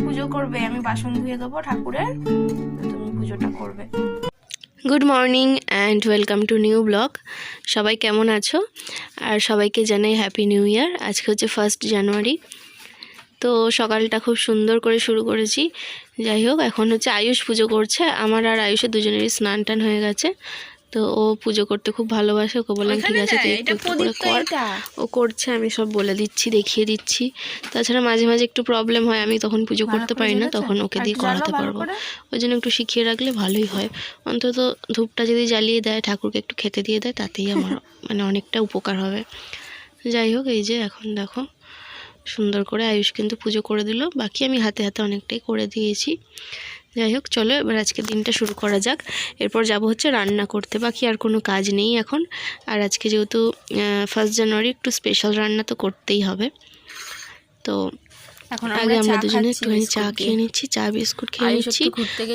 পুজো করবে, আমি বাসন ধুয়ে দেবো ঠাকুরের, তুমি পুজোটা করবে। Good morning and welcome to new blog. সবাই কেমন আছো? আর সবাইকে জানাই হ্যাপি নিউ ইয়ার। আজকে হচ্ছে 1 জানুয়ারি। তো সকালটা খুব সুন্দর করে শুরু করেছি। যাই হোক, এখন হচ্ছে আয়ুষ পুজো করছে। আমার আর আয়ুষের দুজনেরই স্নান টান হয়ে গেছে। তো ও পুজো করতে খুব ভালোবাসে। ওকে বললাম ঠিক আছে তুই একটু একটু করে কর। ও করছে, আমি সব বলে দিচ্ছি, দেখিয়ে দিচ্ছি। তাছাড়া মাঝে মাঝে একটু প্রবলেম হয়, আমি তখন পুজো করতে পারি না, তখন ওকে দিয়ে করাতে পারবো। ওই জন্য একটু শিখিয়ে রাখলে ভালোই হয়। অন্তত ধূপটা যদি জ্বালিয়ে দেয়, ঠাকুরকে একটু খেতে দিয়ে দেয়, তাতেই আমার মানে অনেকটা উপকার হবে। যাই হোক, এই যে এখন দেখো সুন্দর করে আয়ুষ কিন্তু পুজো করে দিল। বাকি আমি হাতে হাতে অনেকটাই করে দিয়েছি। যাই হোক, চলো এবার আজকে দিনটা শুরু করা যাক। এরপর যাব হচ্ছে রান্না করতে। বাকি আর কোনো কাজ নেই এখন। আর আজকে যেহেতু 1 জানুয়ারি, একটু স্পেশাল রান্না তো করতেই হবে। তো আগে আমরা দুজনে একটুখানি চা খেয়ে নিচ্ছি, চা বিস্কুট খেয়ে নিচ্ছি।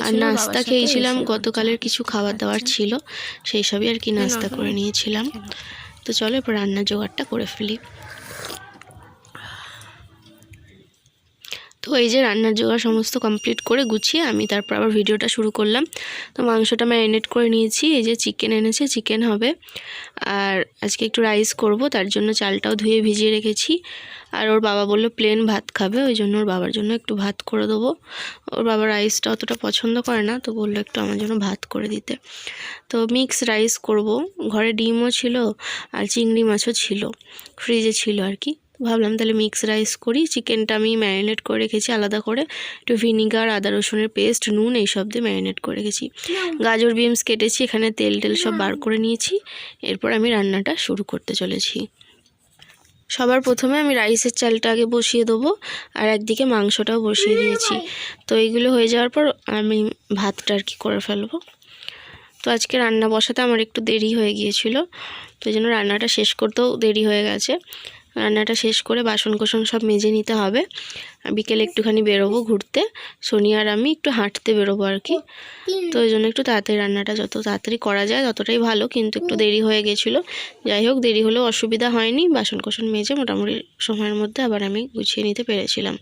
আর নাস্তা খেয়েছিলাম, গতকালের কিছু খাবার দাবার ছিল, সেই সবই আর কি নাস্তা করে নিয়েছিলাম। তো চলো এবার রান্নার জোগাড়টা করে ফেলি। তো এই যে রান্নার জোগাড় সমস্ত কমপ্লিট করে গুছিয়ে আমি তারপর আবার ভিডিওটা শুরু করলাম। তো মাংসটা ম্যারিনেট করে নিয়েছি। এই যে চিকেন এনেছে, চিকেন হবে। আর আজকে একটু রাইস করব, তার জন্য চালটাও ধুয়ে ভিজিয়ে রেখেছি। আর ওর বাবা বললো প্লেন ভাত খাবে, ওই জন্য ওর বাবার জন্য একটু ভাত করে দেবো। ওর বাবা রাইসটা অতটা পছন্দ করে না, তো বললো একটু আমার জন্য ভাত করে দিতে। তো মিক্স রাইস করব। ঘরে ডিমও ছিল আর চিংড়ি মাছও ছিল, ফ্রিজে ছিল আর কি। ভাবলাম তাহলে মিক্স রাইস করি। চিকেনটা আমি ম্যারিনেট করে রেখেছি আলাদা করে, একটু ভিনিগার, আদা রসুনের পেস্ট, নুন এইসব দিয়ে ম্যারিনেট করে রেখেছি। গাজর বিনস কেটেছি, এখানে তেল টেল সব বার করে নিয়েছি। এরপর আমি রান্নাটা শুরু করতে চলেছি। সবার প্রথমে আমি রাইসের চালটা আগে বসিয়ে দেবো, আর একদিকে মাংসটাও বসিয়ে দিয়েছি। তো এইগুলো হয়ে যাওয়ার পর আমি ভাতটা আর কি করে ফেলবো। তো আজকে রান্না বসাতে আমার একটু দেরি হয়ে গিয়েছিল, তো এই জন্য রান্নাটা শেষ করতেও দেরি হয়ে গেছে। রান্নাটা শেষ করে বাসন কোসন সব মেজে নিতে হবে। বিকেলে একটুখানি বেরোবো ঘুরতে, সোনিয়া আর আমি একটু হাঁটতে বেরোবো আর কি। তো ওই জন্য একটু তাড়াতাড়ি রান্নাটা যত তাড়াতাড়ি করা যায় ততটাই ভালো, কিন্তু একটু দেরি হয়ে গেছিলো। যাই হোক, দেরি হলেও অসুবিধা হয়নি, বাসন কোসন মেজে মোটামুটি সময়ের মধ্যে আবার আমি গুছিয়ে নিতে পেরেছিলাম।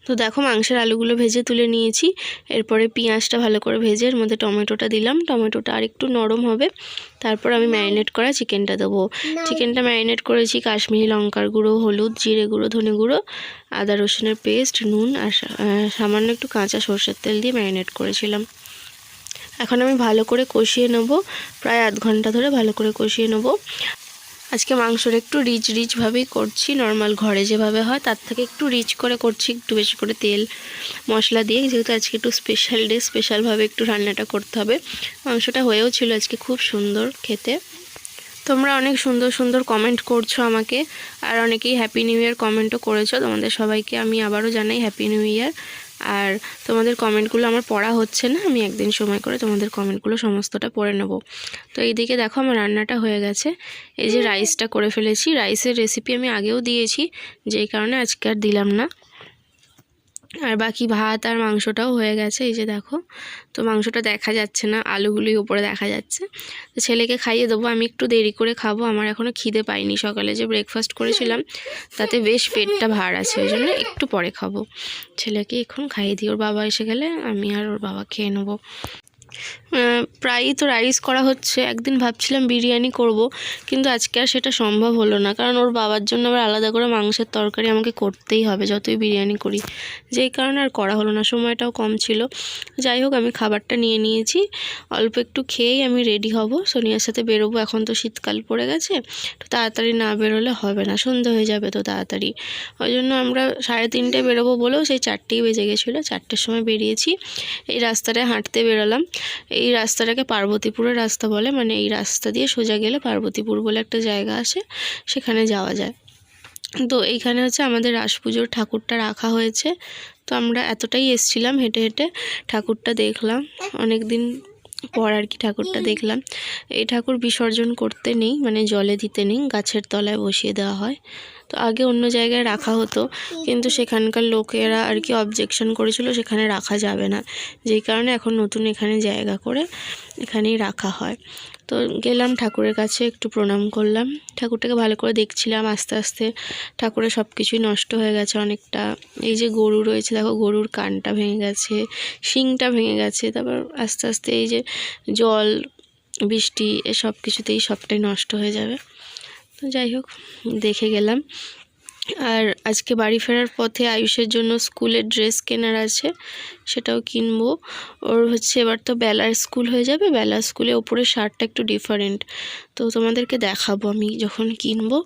তো দেখো মাংসের আলুগুলো ভেজে তুলে নিয়েছি। এরপরে পেঁয়াজটা ভালো করে ভেজে এর মধ্যে টমেটোটা দিলাম। টমেটোটা আর একটু নরম হবে, তারপর আমি ম্যারিনেট করা চিকেনটা দেবো। চিকেনটা ম্যারিনেট করেছি কাশ্মীরি লঙ্কার গুঁড়ো, হলুদ, জিরে গুঁড়ো, ধনে গুঁড়ো, আদা রসুনের পেস্ট, নুন আর সামান্য একটু কাঁচা সরষের তেল দিয়ে ম্যারিনেট করেছিলাম। এখন আমি ভালো করে কষিয়ে নেব, প্রায় আধ ঘন্টা ধরে ভালো করে কষিয়ে নেব। আজকে মাংসটা একটু রিচভাবেই করছি, নর্মাল ঘরে যেভাবে হয় তার থেকে একটু রিচ করে করছি, একটু বেশি করে তেল মশলা দিয়ে, যেহেতু আজকে একটু স্পেশাল ডে, স্পেশালভাবে একটু রান্নাটা করতে হবে। মাংসটা হয়েও ছিল আজকে খুব সুন্দর খেতে। তোমরা অনেক সুন্দর সুন্দর কমেন্ট করছো আমাকে, আর অনেকেই হ্যাপি নিউ ইয়ার কমেন্টও করেছো। তোমাদের সবাইকে আমি আবারও জানাই হ্যাপি নিউ ইয়ার। আর তোমাদের কমেন্টগুলো আমার পড়া হচ্ছে না, আমি একদিন সময় করে তোমাদের কমেন্টগুলো সমস্তটা পড়ে নেব। তো এইদিকে দেখো আমার রান্নাটা হয়ে গেছে। এই যে রাইসটা করে ফেলেছি, রাইসের রেসিপি আমি আগেও দিয়েছি, যেই কারণে আজকে আর দিলাম না। আর বাকি ভাত আর মাংসটাও হয়ে গেছে। এই যে দেখো, তো মাংসটা দেখা যাচ্ছে না, আলুগুলোই উপরে দেখা যাচ্ছে। তো ছেলেকে খাইয়ে দেবো, আমি একটু দেরি করে খাবো, আমার এখনও খিদে পাইনি। সকালে যে ব্রেকফাস্ট করেছিলাম তাতে বেশ পেটটা ভার আছে, ওই জন্য একটু পরে খাবো। ছেলেকে এখন খাইয়ে দিই, ওর বাবা এসে গেলে আমি আর ওর বাবা খেয়ে নেবো। প্রায়ই তো রাইস করা হচ্ছে। একদিন ভাবছিলাম বিরিয়ানি করব, কিন্তু আজকে আর সেটা সম্ভব হলো না, কারণ ওর বাবার জন্য আবার আলাদা করে মাংসের তরকারি আমাকে করতেই হবে যতই বিরিয়ানি করি, যেই কারণে আর করা হলো না, সময়টাও কম ছিল। যাই হোক, আমি খাবারটা নিয়ে নিয়েছি, অল্প একটু খেয়েই আমি রেডি হব, সোনিয়ার সাথে বেরোবো। এখন তো শীতকাল পড়ে গেছে, তো তাড়াতাড়ি না বেরোলে হবে না, সন্ধ্যা হয়ে যাবে তো তাড়াতাড়ি। ওই জন্য আমরা 3:30টায় বেরোবো বলেও সেই 4টেই বেজে গেছিলো, 4টের সময় বেরিয়েছি। এই রাস্তাটায় হাঁটতে বেরোলাম। এই রাস্তাটাকে পার্বতীপুরের রাস্তা বলে, মানে এই রাস্তা দিয়ে সোজা গেলে পার্বতীপুর বলে একটা জায়গা আছে, সেখানে যাওয়া যায়। তো এইখানে হচ্ছে আমাদের রাস পুজোর ঠাকুরটা রাখা হয়েছে। তো আমরা এতটাই এসছিলাম হেঁটে হেঁটে, ঠাকুরটা দেখলাম। অনেক দিন পর আর কি ঠাকুরটা দেখলাম। এই ঠাকুর বিসর্জন করতে নেই, মানে জলে দিতে নেই, গাছের তলায় বসিয়ে দেওয়া হয়। তো আগে অন্য জায়গায় রাখা হতো, কিন্তু সেখানকার লোকেরা আর কি অবজেকশন করেছিল সেখানে রাখা যাবে না, যেই কারণে এখন নতুন এখানে জায়গা করে এখানেই রাখা হয়। তো গেলাম ঠাকুরের কাছে, একটু প্রণাম করলাম, ঠাকুরটাকে ভালো করে দেখছিলাম। আস্তে আস্তে ঠাকুরের সব কিছুই নষ্ট হয়ে গেছে অনেকটা। এই যে গরু রয়েছে দেখো, গরুর কানটা ভেঙে গেছে, শিংটা ভেঙে গেছে। তারপর আস্তে আস্তে এই যে জল, বৃষ্টি, এসব কিছুতেই সবটাই নষ্ট হয়ে যাবে। তো যাই হোক, দেখে গেলাম। আর আজকে বাড়ি ফেরার পথে আয়ুষের জন্য স্কুলের ড্রেস কেনার আছে, সেটাও কিনবো। ওর হচ্ছে এবার তো বেলার স্কুল হয়ে যাবে, বেলার স্কুলে ওপরের শার্টটা একটু ডিফারেন্ট, তো তোমাদেরকে দেখাবো আমি যখন কিনবো,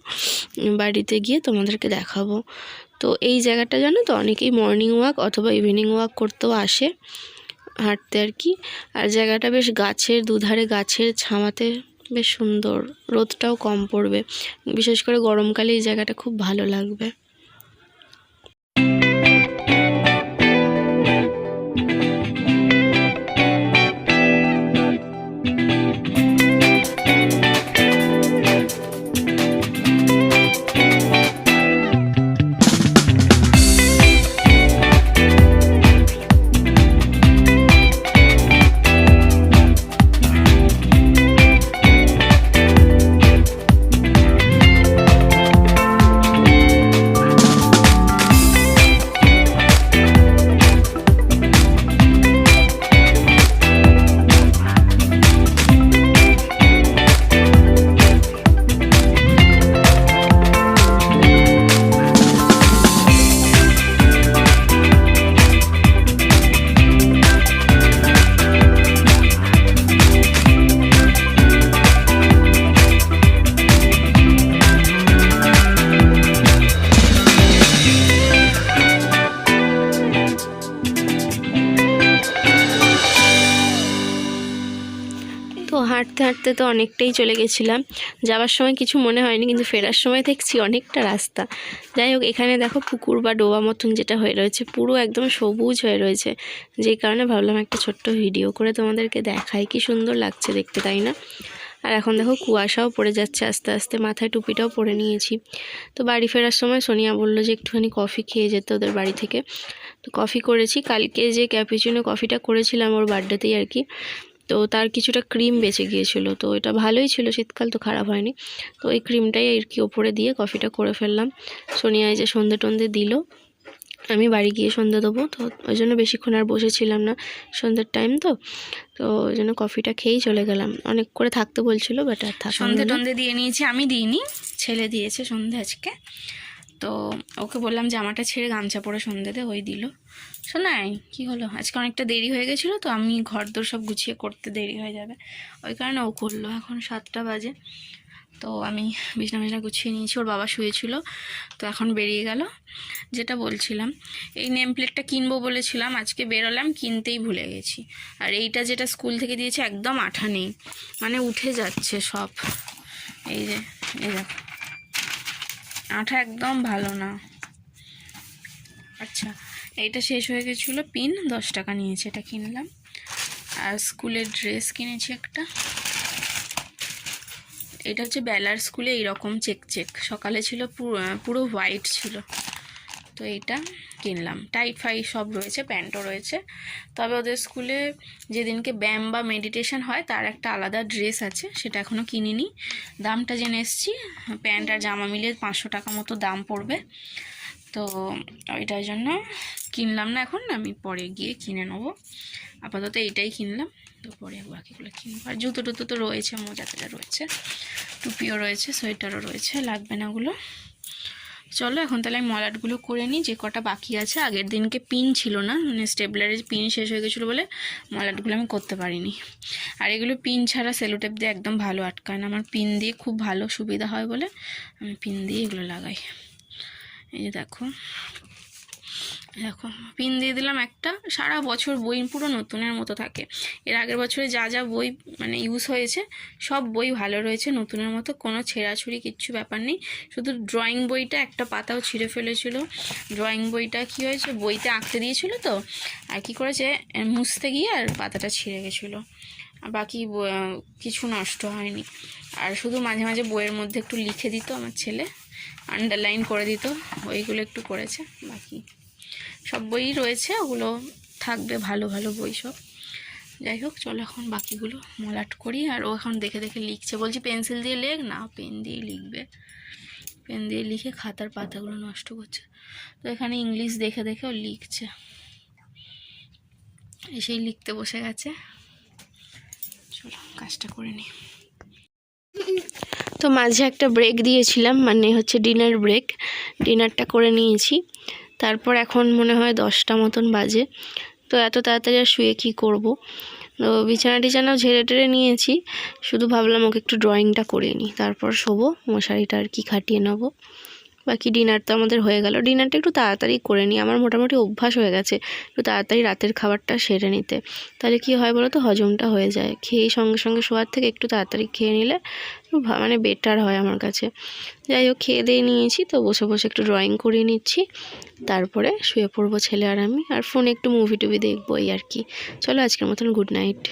বাড়িতে গিয়ে তোমাদেরকে দেখাবো। তো এই জায়গাটা জানো তো, অনেকেই মর্নিং ওয়াক অথবা ইভিনিং ওয়াক করতেও আসে হাঁটতে আর কি। আর জায়গাটা বেশ গাছের দুধারে, গাছের ছামাতে বেশ সুন্দর, রোদটাও কম পড়বে, বিশেষ করে গরমকালে এই জায়গাটা খুব ভালো লাগবে। তো হাঁটতে হাঁটতে তো অনেকটাই চলে গেছিলাম, যাওয়ার সময় কিছু মনে হয়নি, কিন্তু ফেরার সময় দেখছি অনেকটা রাস্তা। যাই হোক, এখানে দেখো পুকুর বা ডোবা মতন যেটা হয়ে রয়েছে, পুরো একদম সবুজ হয়ে রয়েছে, যেই কারণে ভাবলাম একটা ছোট্ট ভিডিও করে তোমাদেরকে দেখাই। কি সুন্দর লাগছে দেখতে, তাই না? আর এখন দেখো কুয়াশাও পড়ে যাচ্ছে আস্তে আস্তে, মাথায় টুপিটাও পরে নিয়েছি। তো বাড়ি ফেরার সময় সোনিয়া বললো যে একটুখানি কফি খেয়ে যেতে ওদের বাড়ি থেকে। তো কফি করেছি, কালকে যে ক্যাপুচিনো কফিটা করেছিলাম ওর বার্থডেতেই আর কি, তো তার কিছুটা ক্রিম বেঁচে গিয়েছিল, তো এটা ভালোই ছিল, শীতকাল তো খারাপ হয়নি। তো ওই ক্রিমটাই আর কি ওপরে দিয়ে কফিটা করে ফেললাম। সোনিয়া এই যে সন্ধে টন্ধে দিল, আমি বাড়ি গিয়ে সন্ধে দেবো, তো ওই জন্য বেশিক্ষণ আর বসেছিলাম না, সন্ধ্যের টাইম তো ওই জন্য কফিটা খেয়েই চলে গেলাম। অনেক করে থাকতে বলছিল, বাট আর থাকা সন্ধে টন্ধে দিয়ে নিয়েছি, আমি দিইনি, ছেলে দিয়েছে সন্ধে আজকে। তো ওকে বললাম জামাটা ছেড়ে গামছা পরে সন্ধে দে, ওই দিল। শোনাই কি হলো, আজকে অনেকটা দেরি হয়ে গেছিলো, তো আমি ঘর দোর সব গুছিয়ে করতে দেরি হয়ে যাবে, ওই কারণে ও করলো। এখন 7টা বাজে, তো আমি বিছনা গুছিয়ে নিয়েছি, ওর বাবা শুয়েছিল, তো এখন বেরিয়ে গেল। যেটা বলছিলাম, এই নেম প্লেটটা কিনবো বলেছিলাম, আজকে বেরোলাম, কিনতেই ভুলে গেছি। আর এইটা যেটা স্কুল থেকে দিয়েছে একদম আঠা নেই, মানে উঠে যাচ্ছে সব। এই যে এই দেখো, আঠা একদম ভালো না। আচ্ছা, এইটা শেষ হয়ে গেছিলো, পিন 10 টাকা নিয়েছে, এটা কিনলাম। আর স্কুলের ড্রেস কিনেছি একটা, এটা হচ্ছে বেলার স্কুলে এইরকম চেক চেক, সকালে ছিল পুরো হোয়াইট ছিল, তো এইটা কিনলাম। টাইট ফাই সব রয়েছে, প্যান্টও রয়েছে। তবে ওদের স্কুলে যেদিনকে ব্যায়াম বা মেডিটেশন হয় তার একটা আলাদা ড্রেস আছে, সেটা এখনও কিনিনি। দামটা জেনে এসেছি, প্যান্ট আর জামা মিলে 500 টাকা মতো দাম পড়বে, তো ওইটার জন্য কিনলাম না এখন, আমি পরে গিয়ে কিনে নেবো। আপাতত এইটাই কিনলাম, তো পরে বাকিগুলো কিনবো। আর জুতো টুতো তো রয়েছে, মোজা টোজা রয়েছে, টুপিও রয়েছে, সোয়েটারও রয়েছে, লাগবে না ওগুলো। চলো এখন তাহলে আমি মলাটগুলো করে নিই, যে কটা বাকি আছে। আগের দিনকে পিন ছিল না, মানে স্টেপলারের পিন শেষ হয়ে গেছিলো বলে মলাটগুলো আমি করতে পারিনি। আর এগুলো পিন ছাড়া সেলোটেপ দিয়ে একদম ভালো আটকায় না, আমার পিন দিয়ে খুব ভালো সুবিধা হয় বলে আমি পিন দিয়ে এগুলো লাগাই। এই যে দেখো পিন দিয়ে দিলাম একটা, সারা বছর বই পুরো নতুনের মতো থাকে। এর আগের বছরে যা যা বই মানে ইউজ হয়েছে সব বই ভালো রয়েছে নতুনের মতো, কোনো ছেঁড়াছুড়ি কিচ্ছু ব্যাপার নেই। শুধু ড্রয়িং বইটা একটা পাতাও ছিঁড়ে ফেলেছিল। ড্রয়িং বইটা কি হয়েছে, বইতে আঁকতে দিয়েছিল তো, আর কি করেছে মুছতে গিয়ে আর পাতাটা ছিঁড়ে গেছিলো। আর বাকি কিছু নষ্ট হয়নি। আর শুধু মাঝে মাঝে বইয়ের মধ্যে একটু লিখে দিত আমার ছেলে, আন্ডারলাইন করে দিত, ওইগুলো একটু করেছে। বাকি সব বইই রয়েছে, ওগুলো থাকবে, ভালো ভালো বই সব। যাই হোক, চলো এখন বাকিগুলো মলাট করি। আর ও এখন দেখে দেখে লিখছে, বলছি পেন্সিল দিয়ে লেখ না, পেন দিয়ে লিখবে। পেন দিয়ে লিখে খাতার পাতাগুলো নষ্ট করছে। তো এখানে ইংলিশ দেখে দেখে ও লিখছে, এসেই লিখতে বসে গেছে। চলো কাজটা করে নিই। তো মাঝে একটা ব্রেক দিয়েছিলাম, মানে হচ্ছে ডিনার ব্রেক। ডিনারটা করে নিয়েছি, তারপর এখন মনে হয় 10টা মতন বাজে। তো এত তাড়াতাড়ি আর শুয়ে কী করব, তো বিছানা টিছানাও ঝেড়ে টেড়ে নিয়েছি, শুধু ভাবলাম ওকে একটু ড্রয়িংটা করে নিই, তারপর শোবো, মশারিটা আর কি খাটিয়ে নেবো। বাকি ডিনার তো আমাদের হয়ে গেল। ডিনারটা একটু তাড়াতাড়ি করে নিই, আমার মোটামুটি অভ্যাস হয়ে গেছে একটু তাড়াতাড়ি রাতের খাবারটা সেরে নিতে। তাহলে কি হয় বলো তো, হজমটা হয়ে যায়। খেয়ে সঙ্গে সঙ্গে শোয়ার থেকে একটু তাড়াতাড়ি খেয়ে নিলে মানে বেটার হয় আমার কাছে। যাই হোক, খেয়ে দিয়ে নিয়েছি, তো বসে বসে একটু ড্রয়িং করিয়ে নিচ্ছি, তারপরে শুয়ে পড়বো ছেলে আর আমি, আর ফোনে একটু মুভি টুভি দেখবো, এই আর কি। চলো আজকের মতন গুড নাইট।